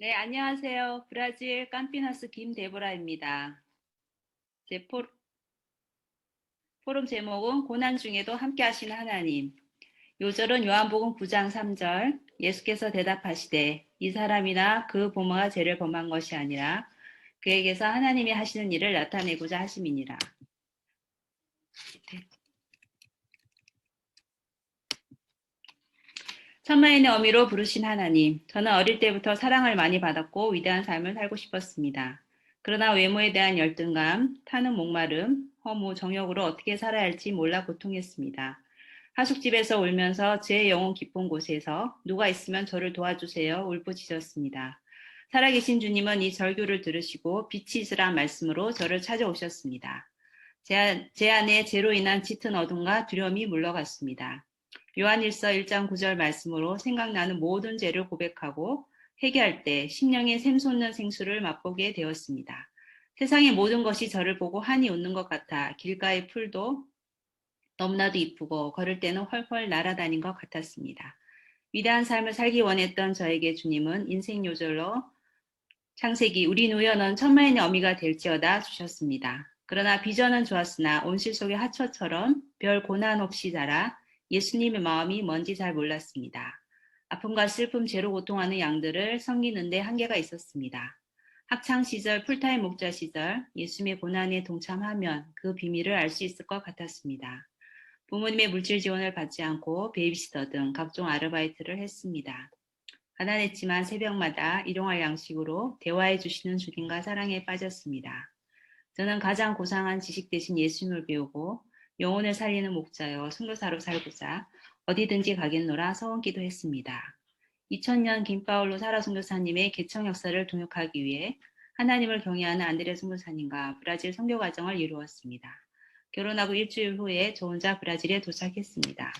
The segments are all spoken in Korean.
네, 안녕하세요. 브라질 캄피나스 김데보라입니다. 제 포럼 제목은 고난 중에도 함께 하시는 하나님. 요절은 요한복음 9장 3절. 예수께서 대답하시되 이 사람이나 그 부모가 죄를 범한 것이 아니라 그에게서 하나님이 하시는 일을 나타내고자 하심이니라. 천만인의 어미로 부르신 하나님. 저는 어릴 때부터 사랑을 많이 받았고 위대한 삶을 살고 싶었습니다. 그러나 외모에 대한 열등감, 타는 목마름, 허무, 정욕으로 어떻게 살아야 할지 몰라 고통했습니다. 하숙집에서 울면서 제 영혼 깊은 곳에서 누가 있으면 저를 도와주세요 울부짖었습니다. 살아계신 주님은 이 절규를 들으시고 빛이시란 말씀으로 저를 찾아오셨습니다. 제 안에 죄로 인한 짙은 어둠과 두려움이 물러갔습니다. 요한일서 1장 9절 말씀으로 생각나는 모든 죄를 고백하고 회개할 때 심령의 샘솟는 생수를 맛보게 되었습니다. 세상의 모든 것이 저를 보고 한이 웃는 것 같아 길가의 풀도 너무나도 이쁘고 걸을 때는 헐헐 날아다닌 것 같았습니다. 위대한 삶을 살기 원했던 저에게 주님은 인생 요절로 창세기 우리 노여는 천만인의 어미가 될지어다 주셨습니다. 그러나 비전은 좋았으나 온실 속의 하초처럼 별 고난 없이 자라 예수님의 마음이 뭔지 잘 몰랐습니다. 아픔과 슬픔, 죄로 고통하는 양들을 섬기는데 한계가 있었습니다. 학창 시절, 풀타임 목자 시절 예수님의 고난에 동참하면 그 비밀을 알 수 있을 것 같았습니다. 부모님의 물질 지원을 받지 않고 베이비시터 등 각종 아르바이트를 했습니다. 가난했지만 새벽마다 일용할 양식으로 대화해 주시는 주님과 사랑에 빠졌습니다. 저는 가장 고상한 지식 대신 예수님을 배우고 영혼을 살리는 목자여 선교사로 살고자 어디든지 가겠노라 서원 기도했습니다. 2000년 김파울로 사라 선교사님의 개척 역사를 동역하기 위해 하나님을 경외하는 안드레 선교사님과 브라질 선교 과정을 이루었습니다. 결혼하고 일주일 후에 저 혼자 브라질에 도착했습니다.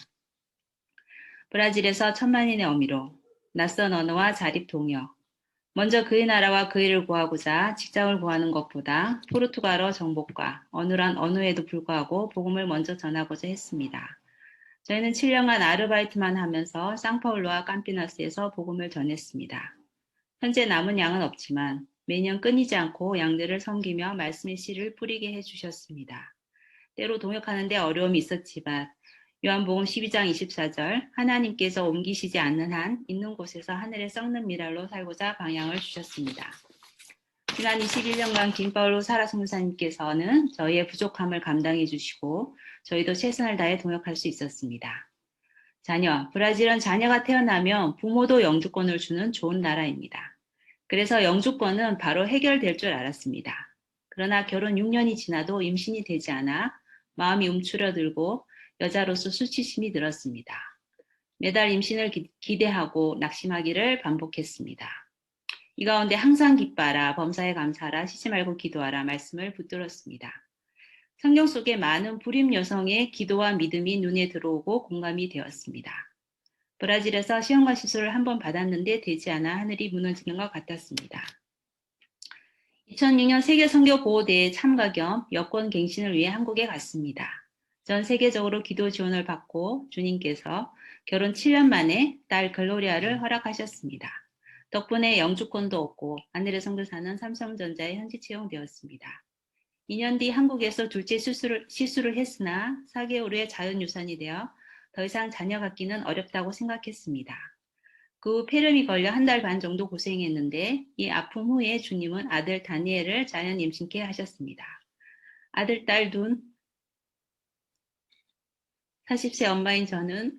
브라질에서 천만인의 어미로 낯선 언어와 자립 동역. 먼저 그의 나라와 그 일을 구하고자 직장을 구하는 것보다 포르투갈어 정복과 어눌한 언어에도 불구하고 복음을 먼저 전하고자 했습니다. 저희는 7년간 아르바이트만 하면서 상파울루와 캄피나스에서 복음을 전했습니다. 현재 남은 양은 없지만 매년 끊이지 않고 양들을 섬기며 말씀의 씨를 뿌리게 해주셨습니다. 때로 동역하는 데 어려움이 있었지만 요한복음 12장 24절 하나님께서 옮기시지 않는 한 있는 곳에서 하늘에 썩는 미랄로 살고자 방향을 주셨습니다. 지난 21년간 김파울로 사라 선교사님께서는 저희의 부족함을 감당해 주시고 저희도 최선을 다해 동역할 수 있었습니다. 자녀, 브라질은 자녀가 태어나면 부모도 영주권을 주는 좋은 나라입니다. 그래서 영주권은 바로 해결될 줄 알았습니다. 그러나 결혼 6년이 지나도 임신이 되지 않아 마음이 움츠러들고 여자로서 수치심이 들었습니다. 매달 임신을 기대하고 낙심하기를 반복했습니다. 이 가운데 항상 기뻐하라, 범사에 감사하라, 쉬지 말고 기도하라 말씀을 붙들었습니다. 성경 속에 많은 불임 여성의 기도와 믿음이 눈에 들어오고 공감이 되었습니다. 브라질에서 시험과 시술을 한번 받았는데 되지 않아 하늘이 무너지는 것 같았습니다. 2006년 세계선교보호대회 참가 겸 여권 갱신을 위해 한국에 갔습니다. 전 세계적으로 기도 지원을 받고 주님께서 결혼 7년 만에 딸 글로리아를 허락하셨습니다. 덕분에 영주권도 얻고 안드레 선교사는 삼성전자에 현지 채용되었습니다. 2년 뒤 한국에서 둘째 시술을 했으나 4개월 후에 자연유산이 되어 더 이상 자녀 갖기는 어렵다고 생각했습니다. 그 후 폐렴이 걸려 한 달 반 정도 고생했는데 이 아픔 후에 주님은 아들 다니엘을 자연 임신케 하셨습니다. 아들, 딸 둘, 40세 엄마인 저는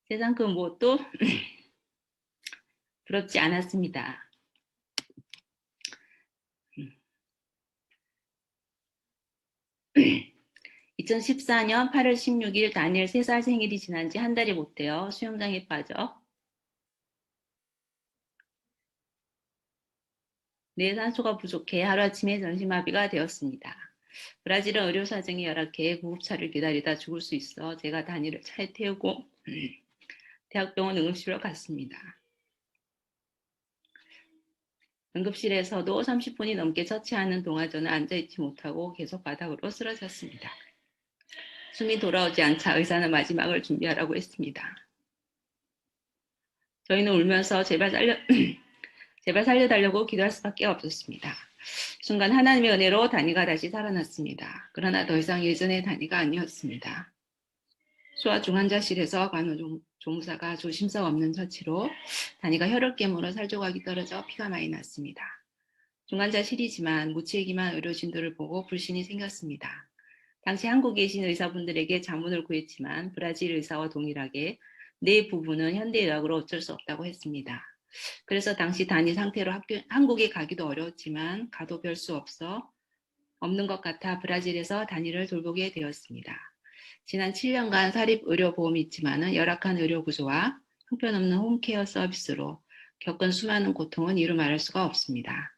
세상 그 무엇도 부럽지 않았습니다. 2014년 8월 16일 다니엘 3살 생일이 지난 지 한 달이 못 되어 수영장에 빠져 뇌산소가 부족해 하루아침에 전신마비가 되었습니다. 브라질은 의료 사정이 열악해 구급차를 기다리다 죽을 수 있어 제가 다니엘을 차에 태우고 대학병원 응급실로 갔습니다. 응급실에서도 30분이 넘게 처치하는 동안 저는 앉아있지 못하고 계속 바닥으로 쓰러졌습니다. 숨이 돌아오지 않자 의사는 마지막을 준비하라고 했습니다. 저희는 울면서 제발 살려달라고 기도할 수밖에 없었습니다. 순간 하나님의 은혜로 다니가 다시 살아났습니다. 그러나 더 이상 예전의 다니가 아니었습니다. 소아 중환자실에서 간호조무사가 조심성 없는 처치로 다니가 혈을 깨물어 살조각이 떨어져 피가 많이 났습니다. 중환자실이지만 무책임한 의료진들을 보고 불신이 생겼습니다. 당시 한국에 계신 의사분들에게 자문을 구했지만 브라질 의사와 동일하게 내 부부는 현대의학으로 어쩔 수 없다고 했습니다. 그래서 당시 단위 상태로 한국에 가기도 어려웠지만 가도 별 수 없는 것 같아 브라질에서 단위를 돌보게 되었습니다. 지난 7년간 사립의료보험이 있지만 열악한 의료구조와 형편없는 홈케어 서비스로 겪은 수많은 고통은 이루 말할 수가 없습니다.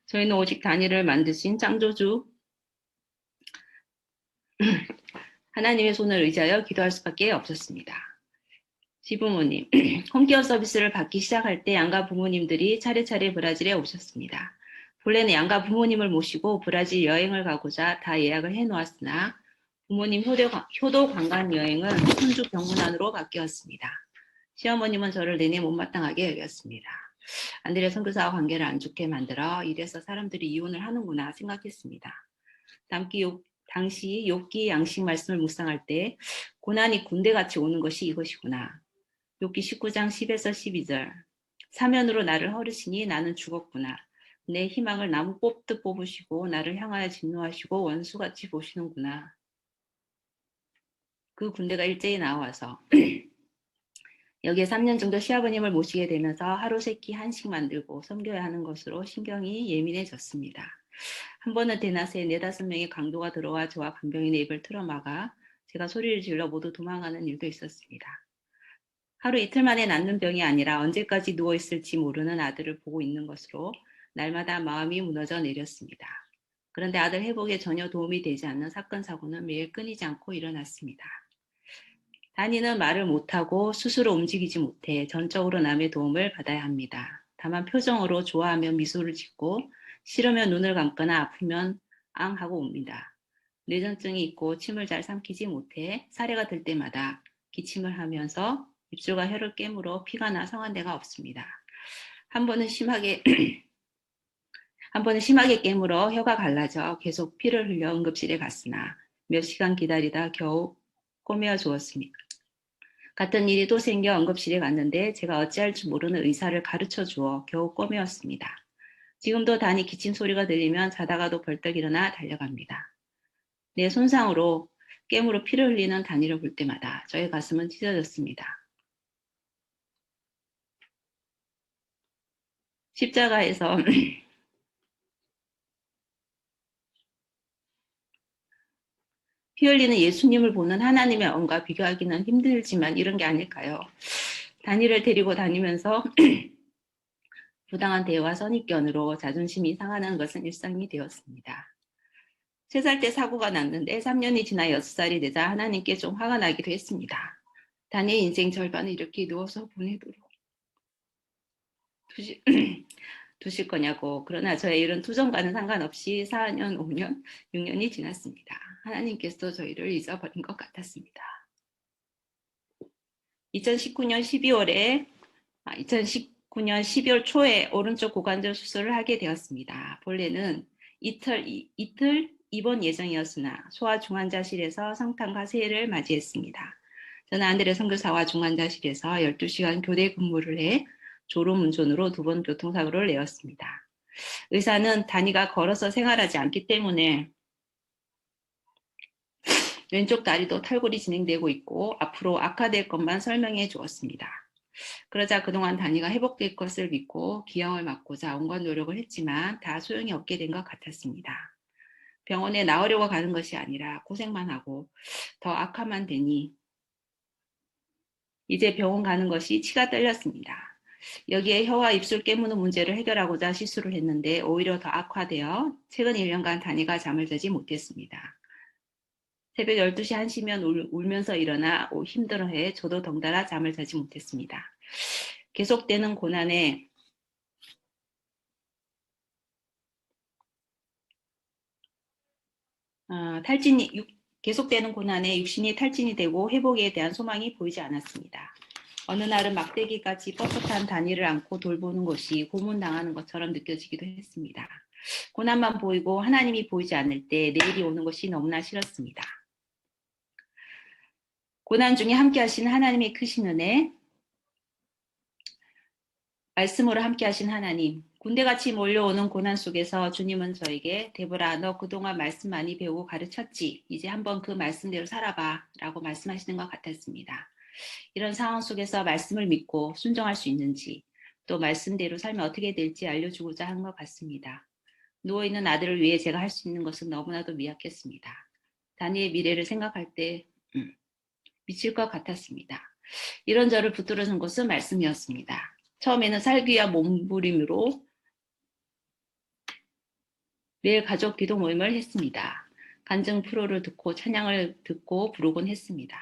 저희는 오직 단위를 만드신 창조주 하나님의 손을 의지하여 기도할 수밖에 없었습니다. 시부모님, 홈케어 서비스를 받기 시작할 때 양가 부모님들이 차례차례 브라질에 오셨습니다. 본래는 양가 부모님을 모시고 브라질 여행을 가고자 다 예약을 해놓았으나 부모님 효도 관광 여행은 손주 병문안으로 바뀌었습니다. 시어머님은 저를 내내 못마땅하게 여겼습니다. 안드레 선교사와 관계를 안 좋게 만들어 이래서 사람들이 이혼을 하는구나 생각했습니다. 당시 욥기 양식 말씀을 묵상할 때 고난이 군대같이 오는 것이 이것이구나. 욥기 19장 10에서 12절 사면으로 나를 허르시니 나는 죽었구나. 내 희망을 나무 뽑듯 뽑으시고 나를 향하여 진노하시고 원수같이 보시는구나. 그 군대가 일제히 나와서 여기에 3년 정도 시아버님을 모시게 되면서 하루 세끼 한식 만들고 섬겨야 하는 것으로 신경이 예민해졌습니다. 한 번은 대낮에 4-5명의 강도가 들어와 저와 간병인의 입을 틀어막아 제가 소리를 질러 모두 도망가는 일도 있었습니다. 하루 이틀 만에 낫는 병이 아니라 언제까지 누워있을지 모르는 아들을 보고 있는 것으로 날마다 마음이 무너져 내렸습니다. 그런데 아들 회복에 전혀 도움이 되지 않는 사건 사고는 매일 끊이지 않고 일어났습니다. 다니는 말을 못하고 스스로 움직이지 못해 전적으로 남의 도움을 받아야 합니다. 다만 표정으로 좋아하면 미소를 짓고 싫으면 눈을 감거나 아프면 앙 하고 옵니다. 뇌전증이 있고 침을 잘 삼키지 못해 사례가 들 때마다 기침을 하면서 입술과 혀를 깨물어 피가 나 성한 데가 없습니다. 한 번은 심하게 깨물어 혀가 갈라져 계속 피를 흘려 응급실에 갔으나 몇 시간 기다리다 겨우 꼬매어 주었습니다. 같은 일이 또 생겨 응급실에 갔는데 제가 어찌할 줄 모르는 의사를 가르쳐 주어 겨우 꼬매었습니다. 지금도 단이 기침 소리가 들리면 자다가도 벌떡 일어나 달려갑니다. 내 손상으로 깨물어 피를 흘리는 단이를 볼 때마다 저의 가슴은 찢어졌습니다. 십자가에서 피 흘리는 예수님을 보는 하나님의 언과 비교하기는 힘들지만 이런 게 아닐까요? 단이를 데리고 다니면서 부당한 대우와 선입견으로 자존심이 상하는 것은 일상이 되었습니다. 3살 때 사고가 났는데 3년이 지나 6살이 되자 하나님께 좀 화가 나기도 했습니다. 단이의 인생 절반을 이렇게 누워서 보내도록 두실 거냐고. 그러나 저의 이런 투정과는 상관없이 4년, 5년, 6년이 지났습니다. 하나님께서 저희를 잊어버린 것 같았습니다. 2019년 12월 초에 오른쪽 고관절 수술을 하게 되었습니다. 본래는 이틀 입원 예정이었으나 소아 중환자실에서 성탄과 새해를 맞이했습니다. 저는 안드레 선교사와 중환자실에서 12시간 교대 근무를 해 졸음운전으로 2번 교통사고를 내었습니다. 의사는 단이가 걸어서 생활하지 않기 때문에 왼쪽 다리도 탈골이 진행되고 있고 앞으로 악화될 것만 설명해 주었습니다. 그러자 그동안 단이가 회복될 것을 믿고 기형을 막고자 온갖 노력을 했지만 다 소용이 없게 된 것 같았습니다. 병원에 나으려고 가는 것이 아니라 고생만 하고 더 악화만 되니 이제 병원 가는 것이 치가 떨렸습니다. 여기에 혀와 입술 깨무는 문제를 해결하고자 시술을 했는데 오히려 더 악화되어 최근 1년간 단이가 잠을 자지 못했습니다. 새벽 12시 1시면 울면서 일어나 힘들어해 저도 덩달아 잠을 자지 못했습니다. 계속되는 고난에 계속되는 고난에 육신이 탈진이 되고 회복에 대한 소망이 보이지 않았습니다. 어느 날은 막대기같이 뻣뻣한 다니를 안고 돌보는 것이 고문당하는 것처럼 느껴지기도 했습니다. 고난만 보이고 하나님이 보이지 않을 때 내일이 오는 것이 너무나 싫었습니다. 고난 중에 함께 하신 하나님의 크신 은혜, 말씀으로 함께 하신 하나님, 군대같이 몰려오는 고난 속에서 주님은 저에게 데보라, 너 그동안 말씀 많이 배우고 가르쳤지? 이제 한번 그 말씀대로 살아봐 라고 말씀하시는 것 같았습니다. 이런 상황 속에서 말씀을 믿고 순종할 수 있는지, 또 말씀대로 살면 어떻게 될지 알려주고자 한 것 같습니다. 누워있는 아들을 위해 제가 할 수 있는 것은 너무나도 미약했습니다. 다니의 미래를 생각할 때 미칠 것 같았습니다. 이런 저를 붙들어준 것은 말씀이었습니다. 처음에는 살기 위한 몸부림으로 매일 가족 기도 모임을 했습니다. 간증 프로를 듣고 찬양을 듣고 부르곤 했습니다.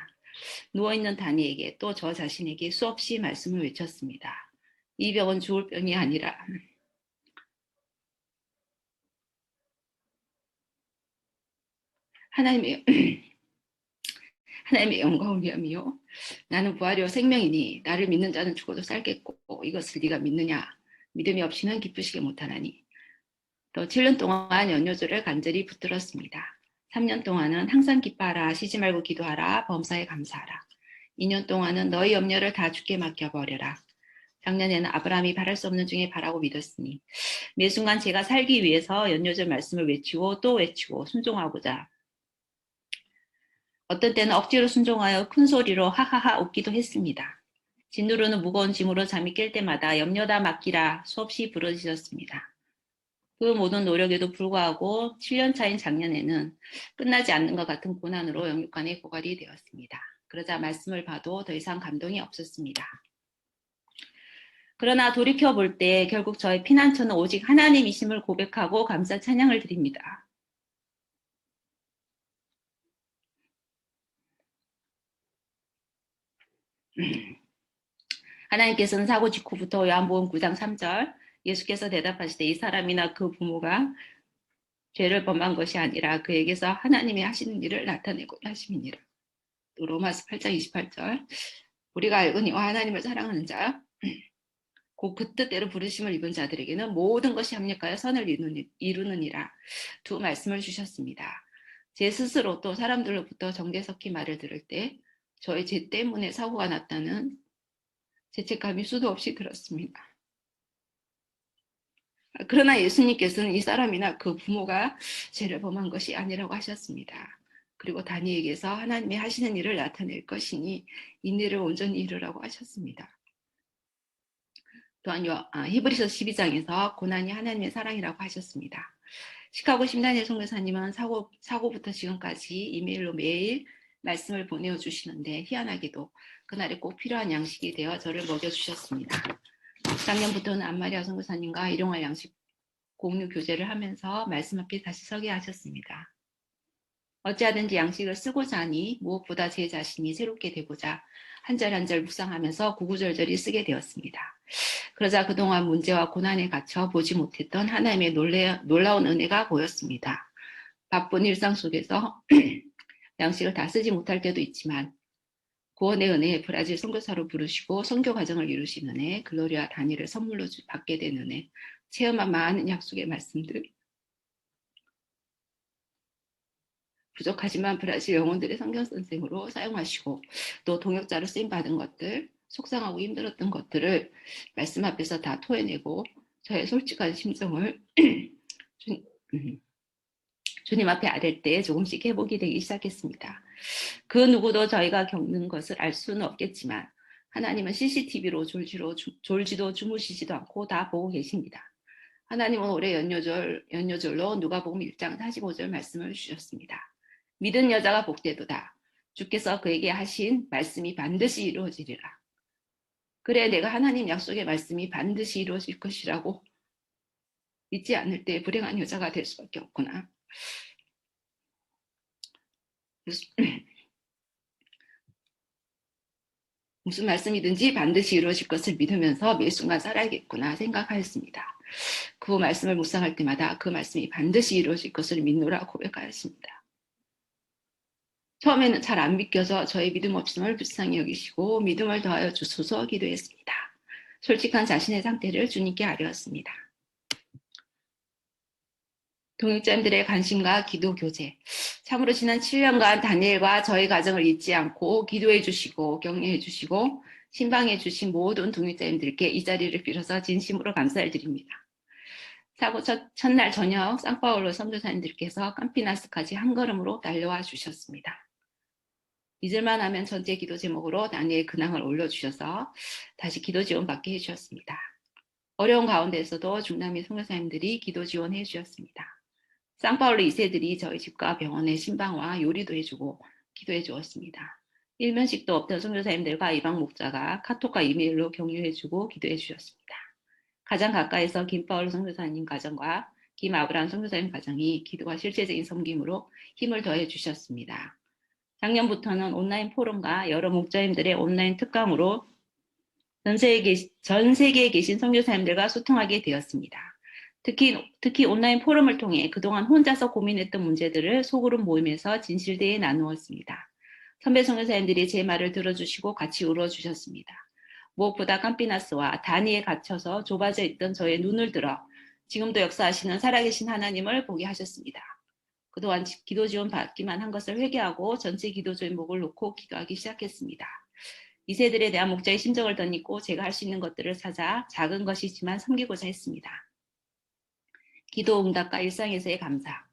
누워있는 다니에게 또 저 자신에게 수없이 말씀을 외쳤습니다. 이 병은 죽을 병이 아니라 하나님의 하나님의 영광을 위함이요. 나는 부활이요 생명이니 나를 믿는 자는 죽어도 살겠고 이것을 네가 믿느냐. 믿음이 없이는 기쁘시게 못하나니. 또 7년 동안 연료절을 간절히 붙들었습니다. 3년 동안은 항상 기뻐하라. 쉬지 말고 기도하라. 범사에 감사하라. 2년 동안은 너희 염려를 다 주께 맡겨버려라. 작년에는 아브라함이 바랄 수 없는 중에 바라고 믿었으니 매 순간 제가 살기 위해서 연료절 말씀을 외치고 또 외치고 순종하고자 어떤 때는 억지로 순종하여 큰 소리로 하하하 웃기도 했습니다. 진누르는 무거운 짐으로 잠이 깰 때마다 염려다 맡기라 수없이 부르짖었습니다. 그 모든 노력에도 불구하고 7년 차인 작년에는 끝나지 않는 것 같은 고난으로 영육간에 고갈이 되었습니다. 그러자 말씀을 봐도 더 이상 감동이 없었습니다. 그러나 돌이켜볼 때 결국 저의 피난처는 오직 하나님이심을 고백하고 감사 찬양을 드립니다. 하나님께서는 사고 직후부터 요한복음 9장 3절 예수께서 대답하시되 이 사람이나 그 부모가 죄를 범한 것이 아니라 그에게서 하나님이 하시는 일을 나타내고 하심이니라. 또 로마서 8장 28절 우리가 알거니와 하나님을 사랑하는 자 곧 그 뜻대로 부르심을 입은 자들에게는 모든 것이 합력하여 선을 이루느니라. 두 말씀을 주셨습니다. 제 스스로 또 사람들로부터 정죄 섞인 말을 들을 때 저의 죄 때문에 사고가 났다는 죄책감이 수도 없이 들었습니다. 그러나 예수님께서는 이 사람이나 그 부모가 죄를 범한 것이 아니라고 하셨습니다. 그리고 다니엘에게서 하나님이 하시는 일을 나타낼 것이니 이 일을 온전히 이루라고 하셨습니다. 또한 히브리서 12장에서 고난이 하나님의 사랑이라고 하셨습니다. 시카고 심단일 선교사님은 사고부터 지금까지 이메일로 매일 말씀을 보내주시는데 희한하게도 그날에 꼭 필요한 양식이 되어 저를 먹여주셨습니다. 작년부터는 안마리아 선교사님과 일용할 양식 공유 교제를 하면서 말씀 앞에 다시 서게 하셨습니다. 어찌하든지 양식을 쓰고자 하니 무엇보다 제 자신이 새롭게 되고자 한 절 한 절 묵상하면서 구구절절히 쓰게 되었습니다. 그러자 그동안 문제와 고난에 갇혀 보지 못했던 하나님의 놀라운 은혜가 보였습니다. 바쁜 일상 속에서 양식을 다 쓰지 못할 때도 있지만 구원의 은혜, 브라질 선교사로 부르시고 선교 과정을 이루신 은혜, 글로리아 단위를 선물로 받게 된 은혜, 체험한 많은 약속의 말씀들, 부족하지만 브라질 영혼들의 성경 선생으로 사용하시고 또 동역자로 쓰임받은 것들, 속상하고 힘들었던 것들을 말씀 앞에서 다 토해내고 저의 솔직한 심정을 주님 앞에 아랠 때 조금씩 회복이 되기 시작했습니다. 그 누구도 저희가 겪는 것을 알 수는 없겠지만 하나님은 CCTV로 졸지도 주무시지도 않고 다 보고 계십니다. 하나님은 올해 연료절로 누가복음 1장 45절 말씀을 주셨습니다. 믿은 여자가 복되도다. 주께서 그에게 하신 말씀이 반드시 이루어지리라. 그래 내가 하나님 약속의 말씀이 반드시 이루어질 것이라고 믿지 않을 때 불행한 여자가 될 수밖에 없구나. 무슨 말씀이든지 반드시 이루어질 것을 믿으면서 매 순간 살아야겠구나 생각하였습니다. 그 말씀을 묵상할 때마다 그 말씀이 반드시 이루어질 것을 믿노라 고백하였습니다. 처음에는 잘 안 믿겨져 저의 믿음 없음을 불쌍히 여기시고 믿음을 더하여 주소서 기도했습니다. 솔직한 자신의 상태를 주님께 아뢰었습니다. 동역자님들의 관심과 기도 교제. 참으로 지난 7년간 다니엘과 저희 가정을 잊지 않고 기도해 주시고 격려해 주시고 신방해 주신 모든 동역자님들께 이 자리를 빌어서 진심으로 감사를 드립니다. 사고 첫날 저녁 상파울로 선교사님들께서 캄피나스까지 한 걸음으로 달려와 주셨습니다. 잊을만 하면 전체 기도 제목으로 다니엘 근황을 올려주셔서 다시 기도 지원 받게 해주셨습니다. 어려운 가운데서도 중남미 선교사님들이 기도 지원해 주셨습니다. 상파울로 2세들이 저희 집과 병원에 신방와 요리도 해주고 기도해 주었습니다. 일면식도 없던 선교사님들과 이방 목자가 카톡과 이메일로 격려해주고 기도해 주셨습니다. 가장 가까이서 김파울 선교사님 가정과 김아브람 선교사님 가정이 기도와 실제적인 섬김으로 힘을 더해 주셨습니다. 작년부터는 온라인 포럼과 여러 목자님들의 온라인 특강으로 전 세계에 계신 선교사님들과 소통하게 되었습니다. 특히 온라인 포럼을 통해 그동안 혼자서 고민했던 문제들을 소그룹 모임에서 진실되게 나누었습니다. 선배 선교사님들이 제 말을 들어주시고 같이 울어주셨습니다. 무엇보다 캄피나스와 단위에 갇혀서 좁아져 있던 저의 눈을 들어 지금도 역사하시는 살아계신 하나님을 보게 하셨습니다. 그동안 기도 지원 받기만 한 것을 회개하고 전체 기도 제목을 놓고 기도하기 시작했습니다. 2세들에 대한 목자의 심정을 덧입고 제가 할 수 있는 것들을 찾아 작은 것이지만 섬기고자 했습니다. 기도 응답과 일상에서의 감사.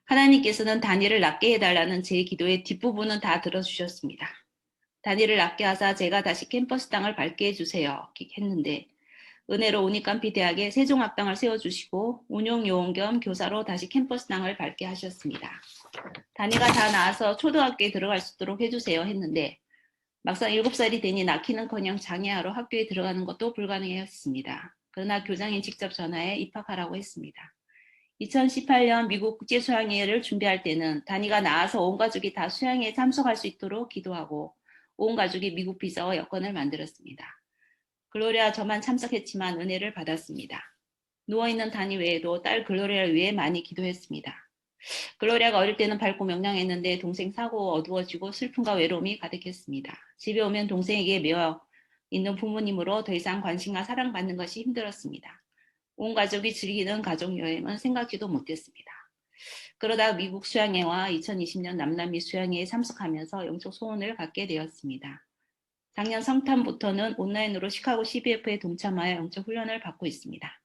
하나님께서는 다니엘을 낫게 해달라는 제 기도의 뒷부분은 다 들어주셨습니다. 다니엘을 낫게 하사 제가 다시 캠퍼스 땅을 밟게 해주세요 했는데 은혜로 우니캄피 대학에 세종학당을 세워주시고 운용요원 겸 교사로 다시 캠퍼스 땅을 밟게 하셨습니다. 다니가 다 나아서 초등학교에 들어갈 수 있도록 해주세요 했는데 막상 7살이 되니 낳기는커녕 장애아로 학교에 들어가는 것도 불가능했습니다. 그러나 교장이 직접 전화해 입학하라고 했습니다. 2018년 미국 국제수양회를 준비할 때는 다니가 나아서 온 가족이 다 수양회에 참석할 수 있도록 기도하고 온 가족이 미국 비자와 여권을 만들었습니다. 글로리아 저만 참석했지만 은혜를 받았습니다. 누워있는 다니 외에도 딸 글로리아를 위해 많이 기도했습니다. 글로리아가 어릴 때는 밝고 명랑했는데 동생 사고 어두워지고 슬픔과 외로움이 가득했습니다. 집에 오면 동생에게 매여 있는 부모님으로 더 이상 관심과 사랑받는 것이 힘들었습니다. 온 가족이 즐기는 가족여행은 생각지도 못했습니다. 그러다 미국 수양회와 2020년 남남미 수양회에 참석하면서 영적 소원을 갖게 되었습니다. 작년 성탄부터는 온라인으로 시카고 CBF에 동참하여 영적 훈련을 받고 있습니다.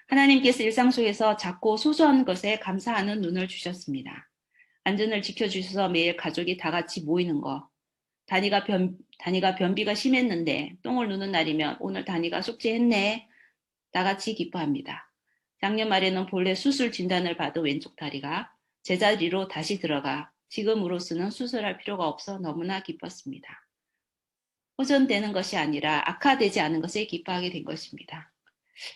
하나님께서 일상 속에서 작고 소소한 것에 감사하는 눈을 주셨습니다. 안전을 지켜주셔서 매일 가족이 다 같이 모이는 거. 다니가 변비가 심했는데 똥을 누는 날이면 오늘 다니가 숙제했네. 다 같이 기뻐합니다. 작년 말에는 본래 수술 진단을 받은 왼쪽 다리가 제자리로 다시 들어가 지금으로서는 수술할 필요가 없어 너무나 기뻤습니다. 호전되는 것이 아니라 악화되지 않은 것에 기뻐하게 된 것입니다.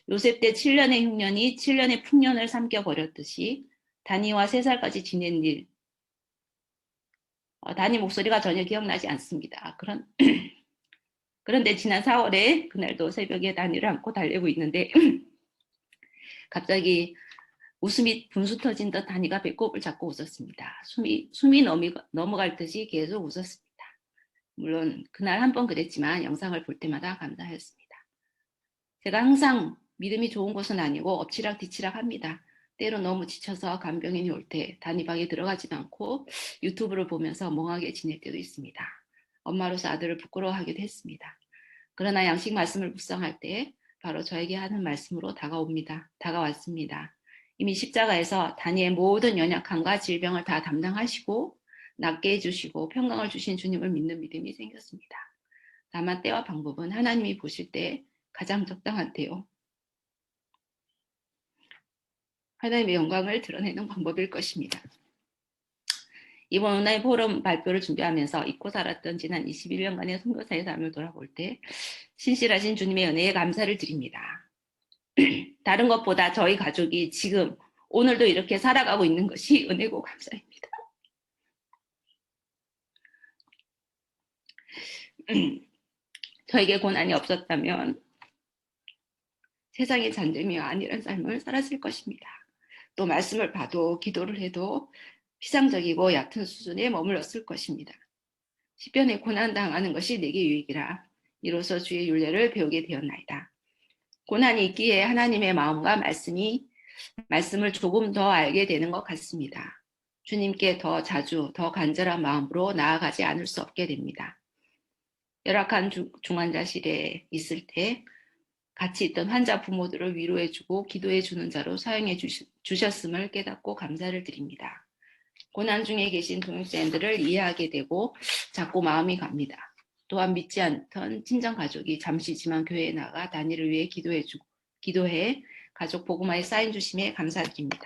요셉 때 7년의 흉년이 7년의 풍년을 삼켜버렸듯이 다니와 3살까지 지낸 일, 다니 목소리가 전혀 기억나지 않습니다. 그런데 지난 4월에 그날도 새벽에 다니를 안고 달래고 있는데 갑자기 웃음이 분수 터진 듯 다니가 배꼽을 잡고 웃었습니다. 숨이 넘어갈 듯이 계속 웃었습니다. 물론 그날 한 번 그랬지만 영상을 볼 때마다 감사했습니다. 제가 항상 믿음이 좋은 것은 아니고 엎치락 뒤치락 합니다. 때로 너무 지쳐서 간병인이 올 때 단위방에 들어가지도 않고 유튜브를 보면서 멍하게 지낼 때도 있습니다. 엄마로서 아들을 부끄러워하기도 했습니다. 그러나 양식 말씀을 묵상할 때 바로 저에게 하는 말씀으로 다가왔습니다. 이미 십자가에서 다니의 모든 연약함과 질병을 다 담당하시고 낫게 해주시고 평강을 주신 주님을 믿는 믿음이 생겼습니다. 다만 때와 방법은 하나님이 보실 때 가장 적당한 때요. 하나님의 영광을 드러내는 방법일 것입니다. 이번 온라인 포럼 발표를 준비하면서 잊고 살았던 지난 21년간의 선교사의 삶을 돌아볼 때 신실하신 주님의 은혜에 감사를 드립니다. 다른 것보다 저희 가족이 지금 오늘도 이렇게 살아가고 있는 것이 은혜고 감사입니다. 저에게 고난이 없었다면 세상의 잔재미와 안일한 삶을 살았을 것입니다. 또 말씀을 봐도 기도를 해도 피상적이고 얕은 수준에 머물렀을 것입니다. 시편에 고난 당하는 것이 내게 유익이라 이로써 주의 율례를 배우게 되었나이다. 고난이 있기에 하나님의 마음과 말씀을 조금 더 알게 되는 것 같습니다. 주님께 더 자주, 더 간절한 마음으로 나아가지 않을 수 없게 됩니다. 열악한 중환자실에 있을 때 같이 있던 환자 부모들을 위로해주고 기도해주는 자로 사용해 주셨음을 깨닫고 감사를 드립니다. 고난 중에 계신 동역자님들을 이해하게 되고 자꾸 마음이 갑니다. 또한 믿지 않던 친정 가족이 잠시지만 교회에 나가 단일을 위해 기도해 가족 복음화에 사인 주심에 감사드립니다.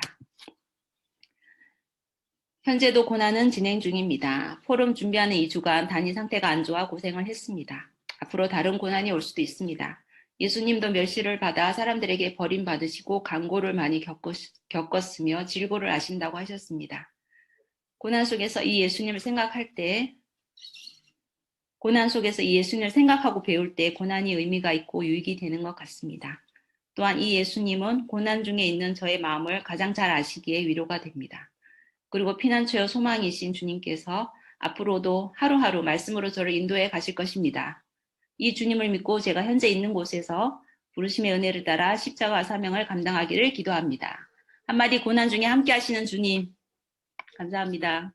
현재도 고난은 진행 중입니다. 포럼 준비하는 2주간 단위 상태가 안 좋아 고생을 했습니다. 앞으로 다른 고난이 올 수도 있습니다. 예수님도 멸시를 받아 사람들에게 버림받으시고 간고를 많이 겪었으며 질고를 아신다고 하셨습니다. 고난 속에서 이 예수님을 생각하고 배울 때 고난이 의미가 있고 유익이 되는 것 같습니다. 또한 이 예수님은 고난 중에 있는 저의 마음을 가장 잘 아시기에 위로가 됩니다. 그리고 피난처여 소망이신 주님께서 앞으로도 하루하루 말씀으로 저를 인도해 가실 것입니다. 이 주님을 믿고 제가 현재 있는 곳에서 부르심의 은혜를 따라 십자가와 사명을 감당하기를 기도합니다. 한마디 고난 중에 함께 하시는 주님, 감사합니다.